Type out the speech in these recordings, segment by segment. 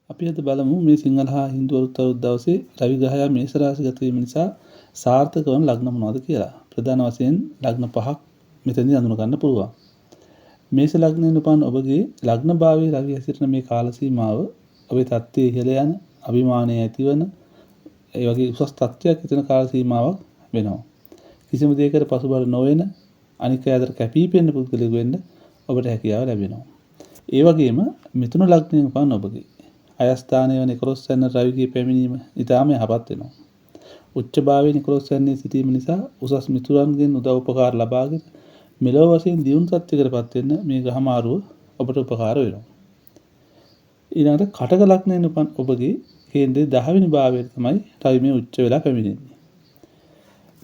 අපි අද බලමු මේ සිංහල හා හින්දු අලුත් දවසේ රවි ග්‍රහයා මේෂ රාශිගත වීම නිසා සාර්ථක වන ලග්න මොනවද කියලා. ප්‍රධාන වශයෙන් ලග්න පහක් මෙතනදී අඳුන ගන්න පුළුවන්. මේෂ ලග්නයෙන් උපන් ඔබගේ ලග්න භාවයේ රවි හැසිරෙන මේ කාල සීමාව ඔබේ තත්ත්වයේ ඉහළ යන, අභිමානය ඇතිවන, ඒ වගේ උසස් තත්ත්වයක් ඇතිවන කාල සීමාවක් වෙනවා. කිසිම දෙයකට පසුබට නොවන, අනික් අය අතර කැපී පෙනෙන පුද්ගලයෙකු වෙන්න ඔබට හැකියාව ලැබෙනවා. ඒ වගේම මිථුන ලග්නයෙන් උපන් ඔබගේ අයස්ථානයේ වන 11 වෙනි රවිගේ පැමිණීම ඉතාම යහපත් වෙනවා. උච්ච භාවයේ 11 වෙනි සිටීම නිසා උසස් මිතුරන්ගෙන් උදව් උපකාර ලබාගෙන මෙලොව වශයෙන් දියුණු තත්ත්වයකටපත් වෙන්න මේ ග්‍රහමාරුව ඔබට උපකාර වෙනවා. ඊළඟට කටක ලග්නයෙන් උපන් ඔබගේ කේන්ද්‍රයේ 10 වෙනි භාවයේ තමයි රවි මේ උච්ච වෙලා පැමිණෙන්නේ.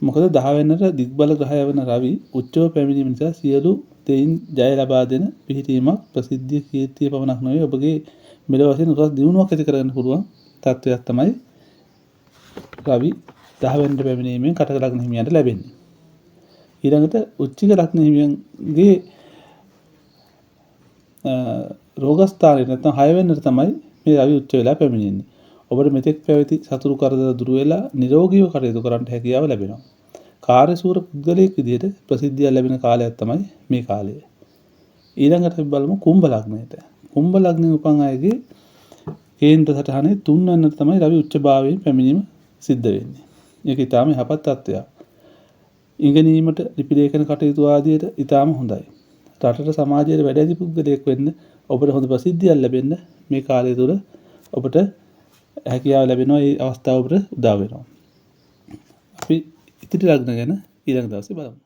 මොකද 10 වෙනිට දිග්බල ග්‍රහය වන රවි උච්චව පැමිණීම නිසා සියලු දෙයින් ජය ලබා දෙන පිහිටීමක්, ප්‍රසිද්ධිය, කීර්තිය පමණක් නොවේ ඔබගේ මෙලොව වශයෙන් උසස් දියුණුවක් ඇති කරගන්න පුළුවන් තත්ත්වයක් තමයි රවි 10 වෙනිට පැමිණීමෙන් කටක ලග්න හිමියන්ට ලැබෙන්නේ. ඊළඟට උච්චික ලග්න හිමියන්ගේ රෝගස්ථානයේ නැත්නම් 6 වෙනිට තමයි මේ රවි උච්ච වෙලා පැමිණෙන්නේ. ඔබට මෙතෙක් පැවති සතුරු කරදර දුරු වෙලා නිරෝගීව කටයුතු කරන්න හැකියාව ලැබෙනවා. කාර්යශූර පුද්ගලයෙක් විදිහට ප්‍රසිද්ධිය ලැබෙන කාලයක් තමයි මේ කාලය. ඊළඟට අපි බලමු කුම්භ ලග්නයට. කුම්භ ලග්නයේ උපන් අයගේ කේන්ද්‍ර සටහනේ 3 වෙනිට තමයි රවි උච්ච භාවයෙන් පැමිණීම සිද්ධ වෙන්නේ. මේක ඊටාම යහපත් තත්ත්වයක්. ඉගෙනීමට, ලිපි ලේඛන කටයුතු ආදියට ඊටාම හොඳයි. රටට සමාජයට වැඩ ඇති පුද්ගලයෙක් වෙන්න ඔබට හොඳ ප්‍රසිද්ධියක් ලැබෙන්න මේ කාලය තුල ඔබට හැකියාව ලැබෙනවා. ඒ අවස්ථාව ඔබට උදා වෙනවා. අපි ඉතිරි ලග්න ගැන ඊළඟ දවසේ බලමු.